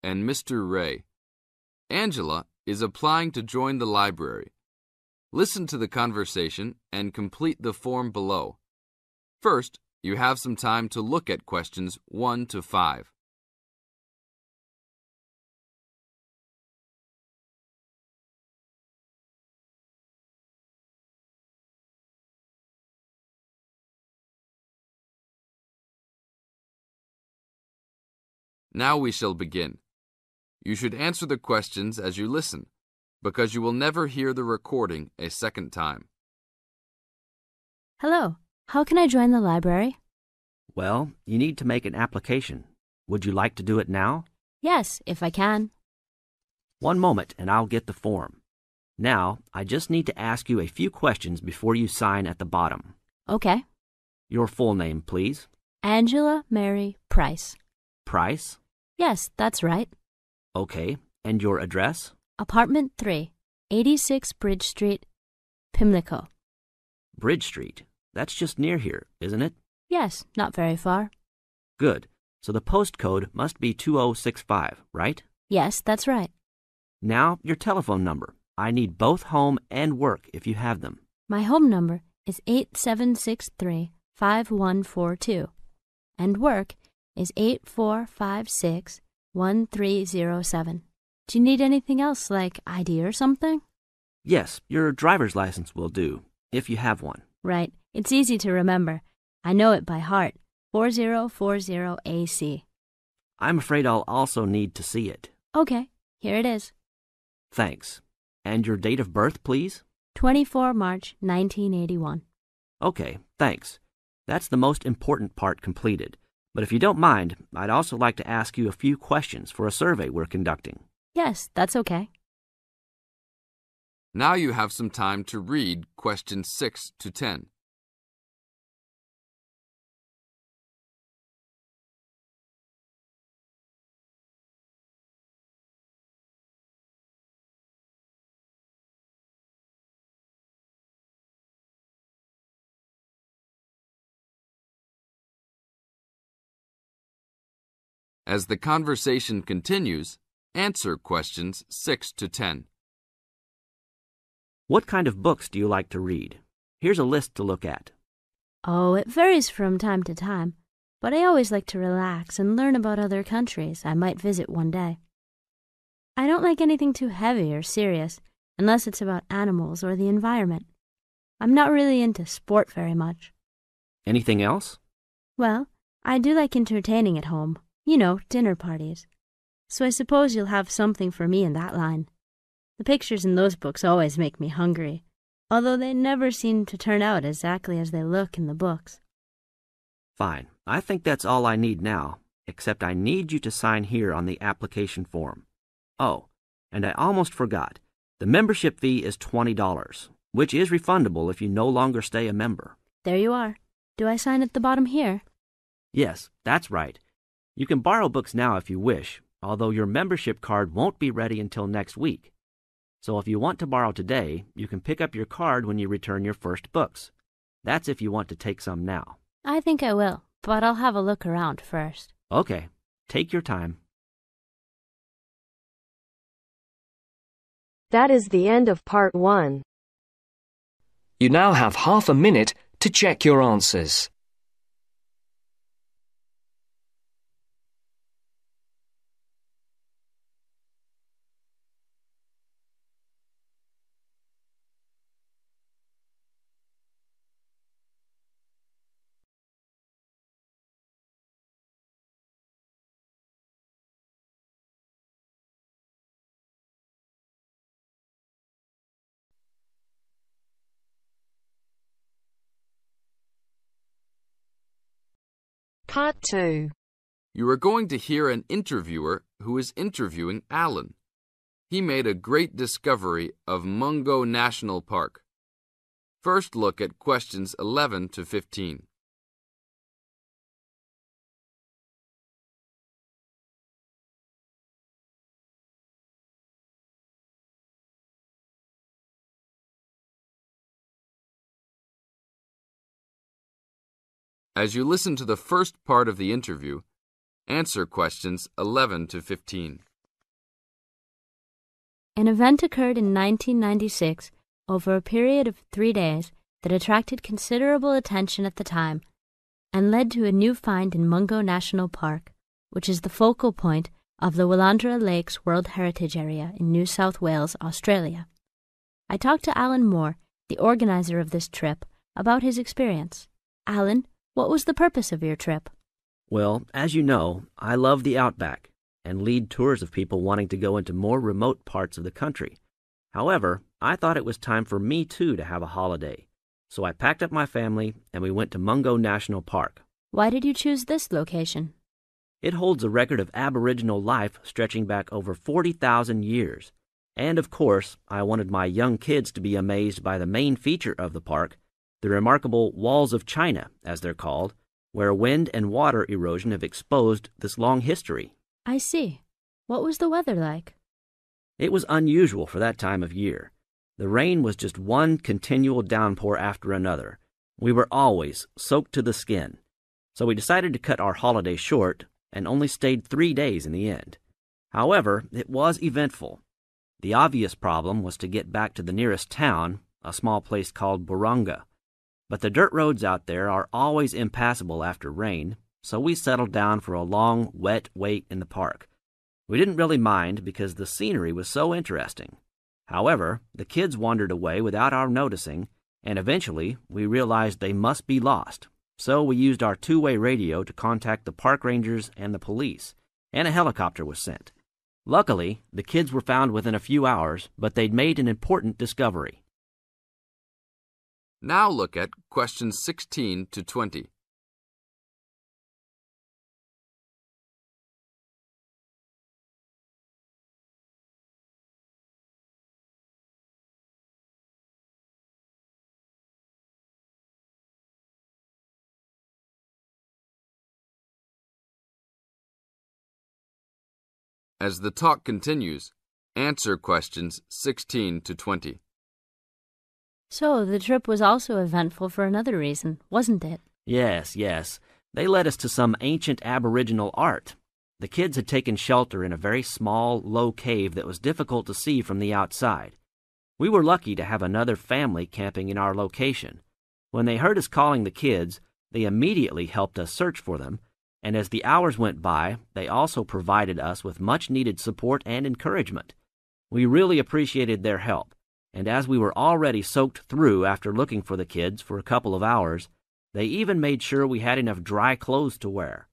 and Mr. Ray. Angela is applying to join the library. Listen to the conversation and complete the form below. First, you have some time to look at questions 1 to 5. Now we shall begin. You should answer the questions as you listen, because you will never hear the recording a second time. Hello, how can I join the library? Well, you need to make an application. Would you like to do it now? Yes, if I can. One moment and I'll get the form. Now, I just need to ask you a few questions before you sign at the bottom. Okay. Your full name, please. Angela Mary Price. Price? Yes, that's right. Okay. And your address? Apartment 3, 86 Bridge Street, Pimlico. Bridge Street. That's just near here, isn't it? Yes, not very far. Good. So the postcode must be 2065, right? Yes, that's right. Now, your telephone number. I need both home and work if you have them. My home number is 8763-5142, and work is 8456-1307. Do you need anything else, like ID or something? Yes, your driver's license will do, if you have one. Right. It's easy to remember. I know it by heart. 4040AC. I'm afraid I'll also need to see it. Okay, here it is. Thanks. And your date of birth, please? 24 March 1981. Okay, thanks. That's the most important part completed. But if you don't mind, I'd also like to ask you a few questions for a survey we're conducting. Yes, that's okay. Now you have some time to read questions 6 to 10. As the conversation continues, answer questions 6 to 10. What kind of books do you like to read? Here's a list to look at. Oh, it varies from time to time, but I always like to relax and learn about other countries I might visit one day. I don't like anything too heavy or serious, unless it's about animals or the environment. I'm not really into sport very much. Anything else? Well, I do like entertaining at home. You know, dinner parties. So I suppose you'll have something for me in that line. The pictures in those books always make me hungry, although they never seem to turn out exactly as they look in the books. Fine. I think that's all I need now, except I need you to sign here on the application form. Oh, and I almost forgot. The membership fee is $20, which is refundable if you no longer stay a member. There you are. Do I sign at the bottom here? Yes, that's right. You can borrow books now if you wish, although your membership card won't be ready until next week. So if you want to borrow today, you can pick up your card when you return your first books. That's if you want to take some now. I think I will, but I'll have a look around first. Okay, take your time. That is the end of part 1. You now have half a minute to check your answers. Part 2. You are going to hear an interviewer who is interviewing Alan. He made a great discovery of Mungo National Park. First look at questions 11 to 15. As you listen to the first part of the interview, answer questions 11 to 15. An event occurred in 1996 over a period of 3 days that attracted considerable attention at the time and led to a new find in Mungo National Park, which is the focal point of the Willandra Lakes World Heritage Area in New South Wales, Australia. I talked to Alan Moore, the organizer of this trip, about his experience. Alan, what was the purpose of your trip? Well, as you know, I love the outback and lead tours of people wanting to go into more remote parts of the country. However, I thought it was time for me too to have a holiday. So I packed up my family and we went to Mungo National Park. Why did you choose this location? It holds a record of Aboriginal life stretching back over 40,000 years. And of course, I wanted my young kids to be amazed by the main feature of the park, the remarkable Walls of China, as they're called, where wind and water erosion have exposed this long history. I see. What was the weather like? It was unusual for that time of year. The rain was just one continual downpour after another. We were always soaked to the skin. So we decided to cut our holiday short and only stayed 3 days in the end. However, it was eventful. The obvious problem was to get back to the nearest town, a small place called Burunga. But the dirt roads out there are always impassable after rain, so we settled down for a long, wet wait in the park. We didn't really mind because the scenery was so interesting. However, the kids wandered away without our noticing, and eventually we realized they must be lost. So we used our two-way radio to contact the park rangers and the police, and a helicopter was sent. Luckily, the kids were found within a few hours, but they'd made an important discovery. Now look at questions 16 to 20. As the talk continues, answer questions 16 to 20. So, the trip was also eventful for another reason, wasn't it? Yes. They led us to some ancient Aboriginal art. The kids had taken shelter in a very small, low cave that was difficult to see from the outside. We were lucky to have another family camping in our location. When they heard us calling the kids, they immediately helped us search for them, and as the hours went by, they also provided us with much-needed support and encouragement. We really appreciated their help, and as we were already soaked through after looking for the kids for a couple of hours, they even made sure we had enough dry clothes to wear.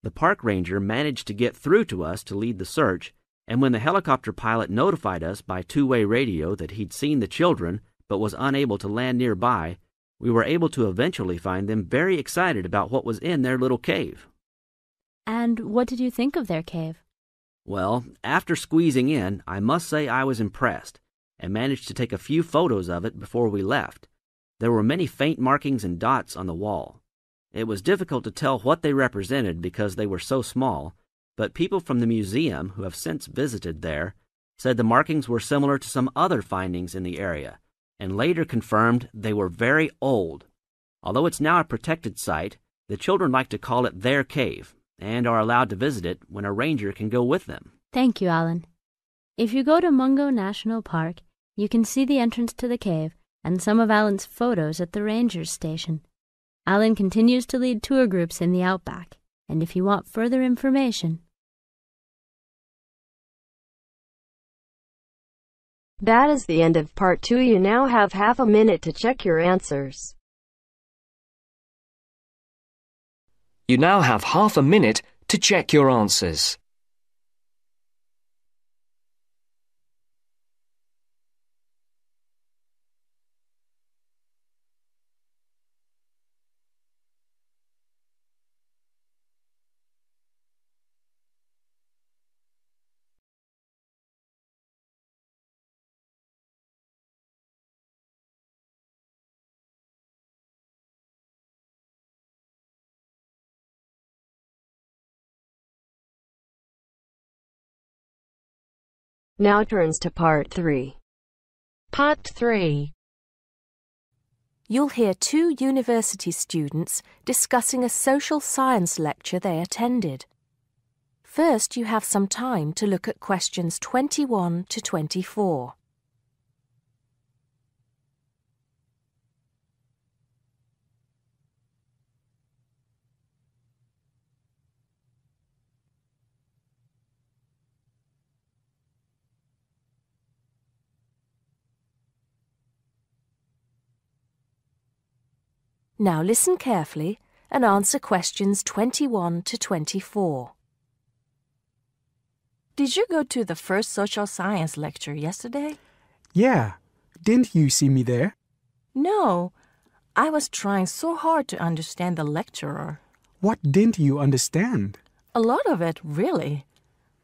The park ranger managed to get through to us to lead the search, and when the helicopter pilot notified us by two-way radio that he'd seen the children but was unable to land nearby, we were able to eventually find them very excited about what was in their little cave. And what did you think of their cave? Well, after squeezing in, I must say I was impressed, and managed to take a few photos of it before we left. There were many faint markings and dots on the wall. It was difficult to tell what they represented because they were so small, but people from the museum who have since visited there said the markings were similar to some other findings in the area, and later confirmed they were very old. Although it's now a protected site, the children like to call it their cave, and are allowed to visit it when a ranger can go with them. Thank you, Alan. If you go to Mungo National Park, you can see the entrance to the cave and some of Alan's photos at the ranger's station. Alan continues to lead tour groups in the outback, and if you want further information... That is the end of part 2. You now have half a minute to check your answers. You now have half a minute to check your answers. Now turns to part 3. Part 3. You'll hear two university students discussing a social science lecture they attended. First, you have some time to look at questions 21 to 24. Now listen carefully and answer questions 21 to 24. Did you go to the first social science lecture yesterday? Yeah. Didn't you see me there? No. I was trying so hard to understand the lecturer. What didn't you understand? A lot of it, really.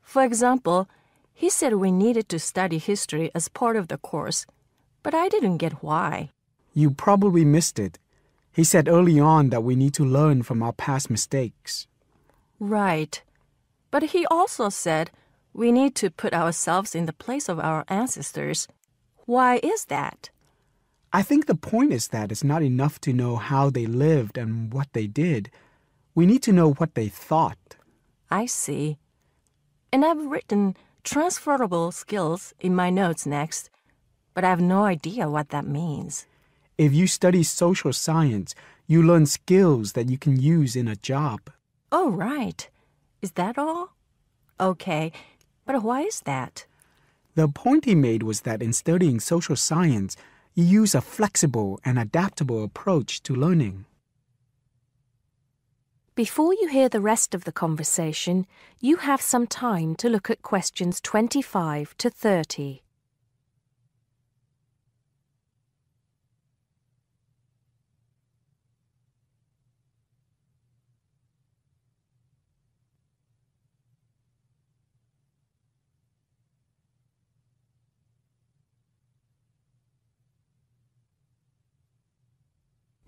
For example, he said we needed to study history as part of the course, but I didn't get why. You probably missed it. He said early on that we need to learn from our past mistakes. Right. But he also said we need to put ourselves in the place of our ancestors. Why is that? I think the point is that it's not enough to know how they lived and what they did. We need to know what they thought. I see. And I've written transferable skills in my notes next, but I have no idea what that means. If you study social science, you learn skills that you can use in a job. Oh, right. Is that all? Okay, but why is that? The point he made was that in studying social science, you use a flexible and adaptable approach to learning. Before you hear the rest of the conversation, you have some time to look at questions 25 to 30.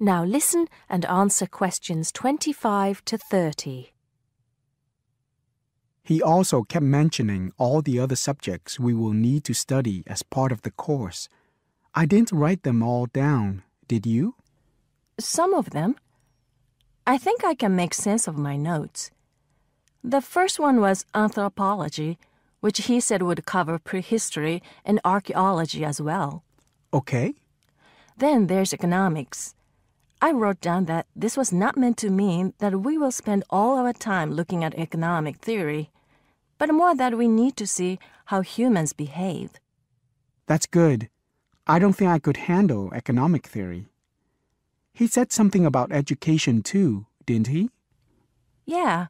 Now listen and answer questions 25 to 30. He also kept mentioning all the other subjects we will need to study as part of the course. I didn't write them all down, did you? Some of them. I think I can make sense of my notes. The first one was anthropology, which he said would cover prehistory and archaeology as well. Okay. Then there's economics. I wrote down that this was not meant to mean that we will spend all our time looking at economic theory, but more that we need to see how humans behave. That's good. I don't think I could handle economic theory. He said something about education too, didn't he? Yeah.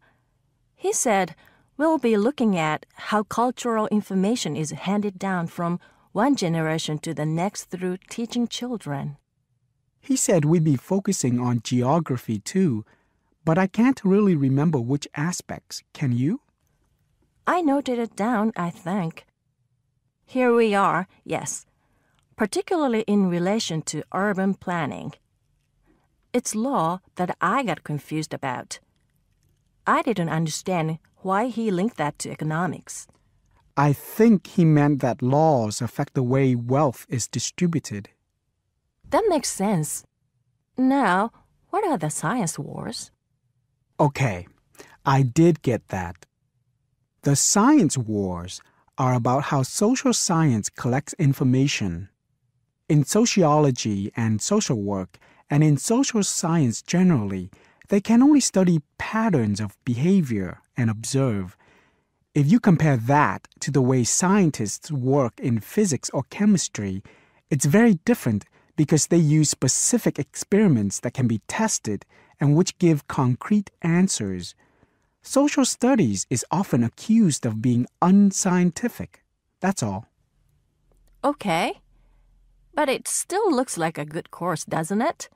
He said we'll be looking at how cultural information is handed down from one generation to the next through teaching children. He said we'd be focusing on geography too, but I can't really remember which aspects. Can you? I noted it down, I think. Here we are, yes, particularly in relation to urban planning. It's law that I got confused about. I didn't understand why he linked that to economics. I think he meant that laws affect the way wealth is distributed. That makes sense. Now, what are the science wars? Okay, I did get that. The science wars are about how social science collects information. In sociology and social work, and in social science generally, they can only study patterns of behavior and observe. If you compare that to the way scientists work in physics or chemistry, it's very different because they use specific experiments that can be tested and which give concrete answers. Social studies is often accused of being unscientific. That's all. Okay. But it still looks like a good course, doesn't it?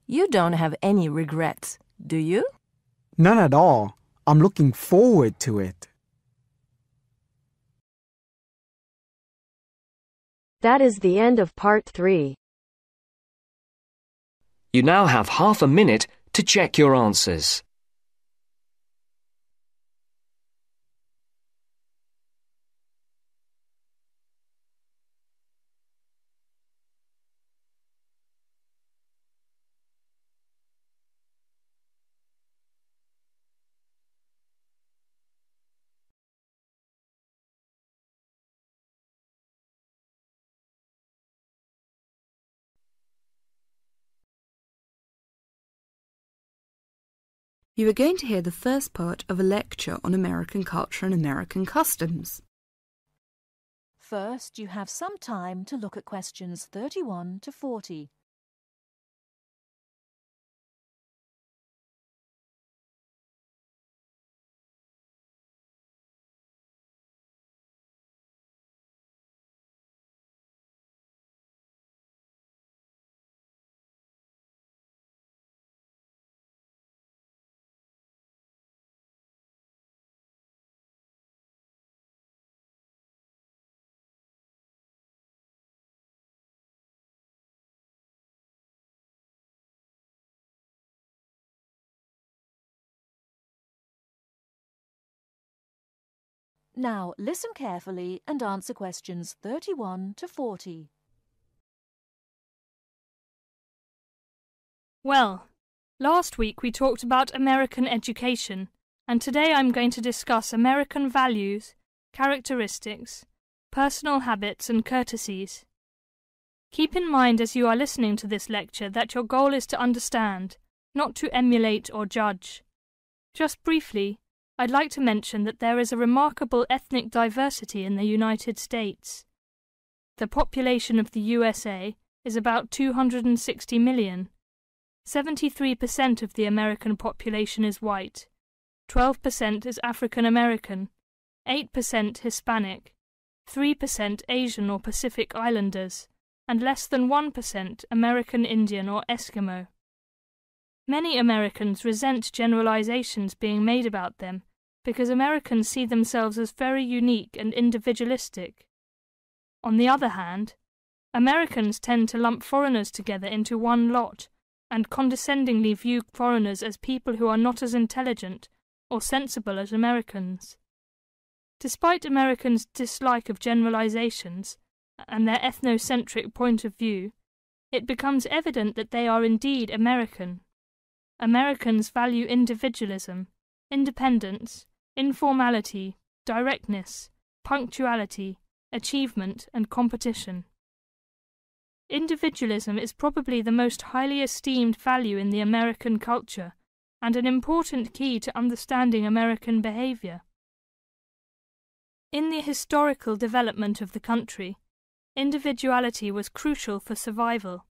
You don't have any regrets, do you? None at all. I'm looking forward to it. That is the end of part 3. You now have half a minute to check your answers. You are going to hear the first part of a lecture on American culture and American customs. First, you have some time to look at questions 31 to 40. Now listen carefully and answer questions 31 to 40. Well, last week we talked about American education, and today I'm going to discuss American values, characteristics, personal habits and courtesies. Keep in mind as you are listening to this lecture that your goal is to understand, not to emulate or judge. Just briefly, I'd like to mention that there is a remarkable ethnic diversity in the United States. The population of the USA is about 260 million. 73% of the American population is white, 12% is African American, 8% Hispanic, 3% Asian or Pacific Islanders, and less than 1% American Indian or Eskimo. Many Americans resent generalizations being made about them because Americans see themselves as very unique and individualistic. On the other hand, Americans tend to lump foreigners together into one lot and condescendingly view foreigners as people who are not as intelligent or sensible as Americans. Despite Americans' dislike of generalizations and their ethnocentric point of view, it becomes evident that they are indeed American. Americans value individualism, independence, informality, directness, punctuality, achievement, and competition. Individualism is probably the most highly esteemed value in the American culture and an important key to understanding American behavior. In the historical development of the country, individuality was crucial for survival.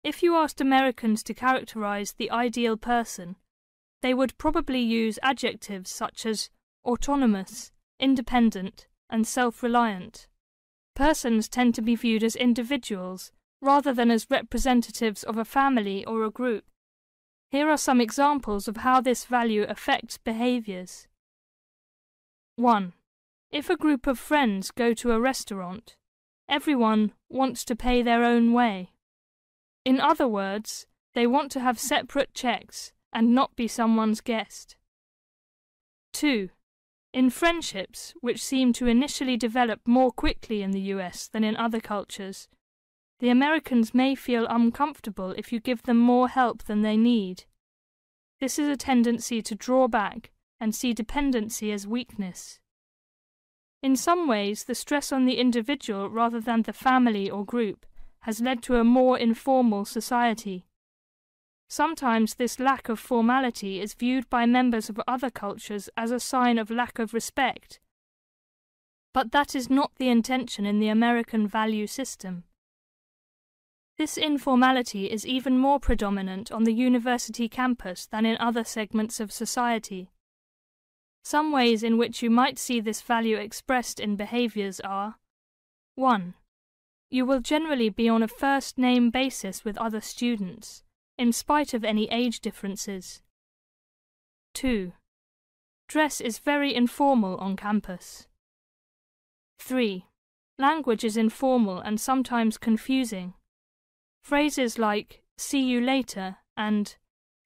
If you asked Americans to characterize the ideal person, they would probably use adjectives such as autonomous, independent, and self-reliant. Persons tend to be viewed as individuals rather than as representatives of a family or a group. Here are some examples of how this value affects behaviors. 1. If a group of friends go to a restaurant, everyone wants to pay their own way. In other words, they want to have separate checks and not be someone's guest. 2. In friendships, which seem to initially develop more quickly in the US than in other cultures, the Americans may feel uncomfortable if you give them more help than they need. This is a tendency to draw back and see dependency as weakness. In some ways, the stress on the individual rather than the family or group has led to a more informal society. Sometimes this lack of formality is viewed by members of other cultures as a sign of lack of respect. But that is not the intention in the American value system. This informality is even more predominant on the university campus than in other segments of society. Some ways in which you might see this value expressed in behaviors are: 1. You will generally be on a first-name basis with other students, in spite of any age differences. 2. Dress is very informal on campus. 3. Language is informal and sometimes confusing. Phrases like "see you later" and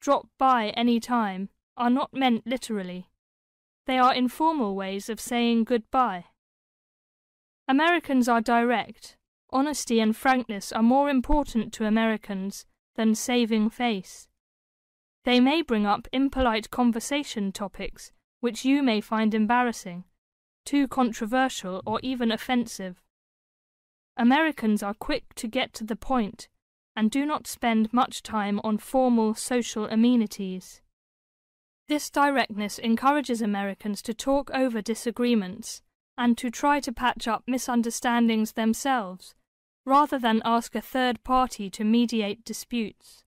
"drop by any time" are not meant literally. They are informal ways of saying goodbye. Americans are direct. Honesty and frankness are more important to Americans than saving face. They may bring up impolite conversation topics which you may find embarrassing, too controversial or even offensive. Americans are quick to get to the point and do not spend much time on formal social amenities. This directness encourages Americans to talk over disagreements and to try to patch up misunderstandings themselves, rather than ask a third party to mediate disputes.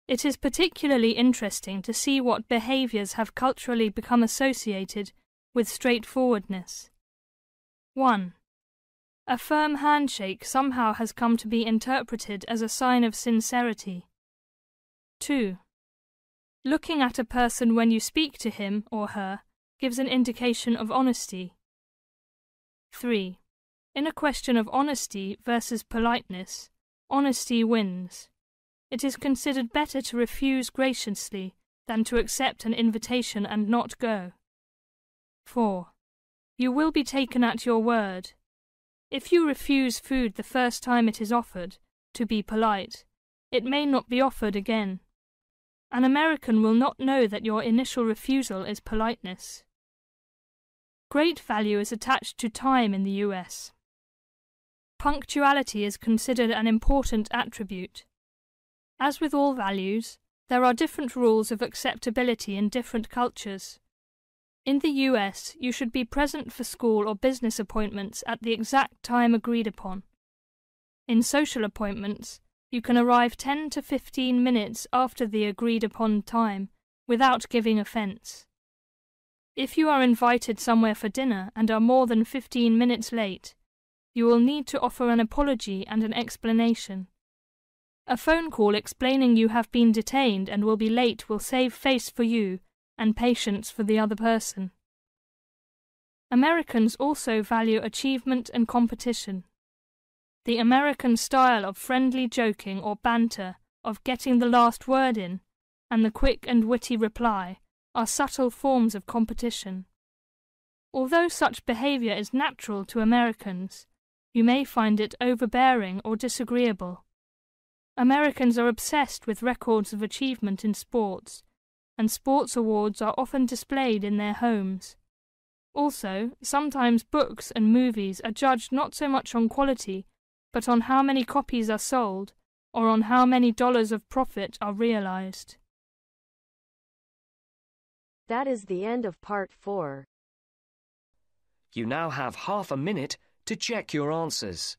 It is particularly interesting to see what behaviours have culturally become associated with straightforwardness. 1. A firm handshake somehow has come to be interpreted as a sign of sincerity. 2. Looking at a person when you speak to him or her gives an indication of honesty. 3. In a question of honesty versus politeness, honesty wins. It is considered better to refuse graciously than to accept an invitation and not go. 4. You will be taken at your word. If you refuse food the first time it is offered, to be polite, it may not be offered again. An American will not know that your initial refusal is politeness. Great value is attached to time in the US. Punctuality is considered an important attribute. As with all values, there are different rules of acceptability in different cultures. In the US, you should be present for school or business appointments at the exact time agreed upon. In social appointments, you can arrive 10 to 15 minutes after the agreed upon time without giving offence. If you are invited somewhere for dinner and are more than 15 minutes late, you will need to offer an apology and an explanation. A phone call explaining you have been detained and will be late will save face for you and patience for the other person. Americans also value achievement and competition. The American style of friendly joking or banter, of getting the last word in, and the quick and witty reply are subtle forms of competition. Although such behaviour is natural to Americans, you may find it overbearing or disagreeable. Americans are obsessed with records of achievement in sports, and sports awards are often displayed in their homes. Also, sometimes books and movies are judged not so much on quality, but on how many copies are sold, or on how many dollars of profit are realized. That is the end of part 4. You now have half a minute to check your answers.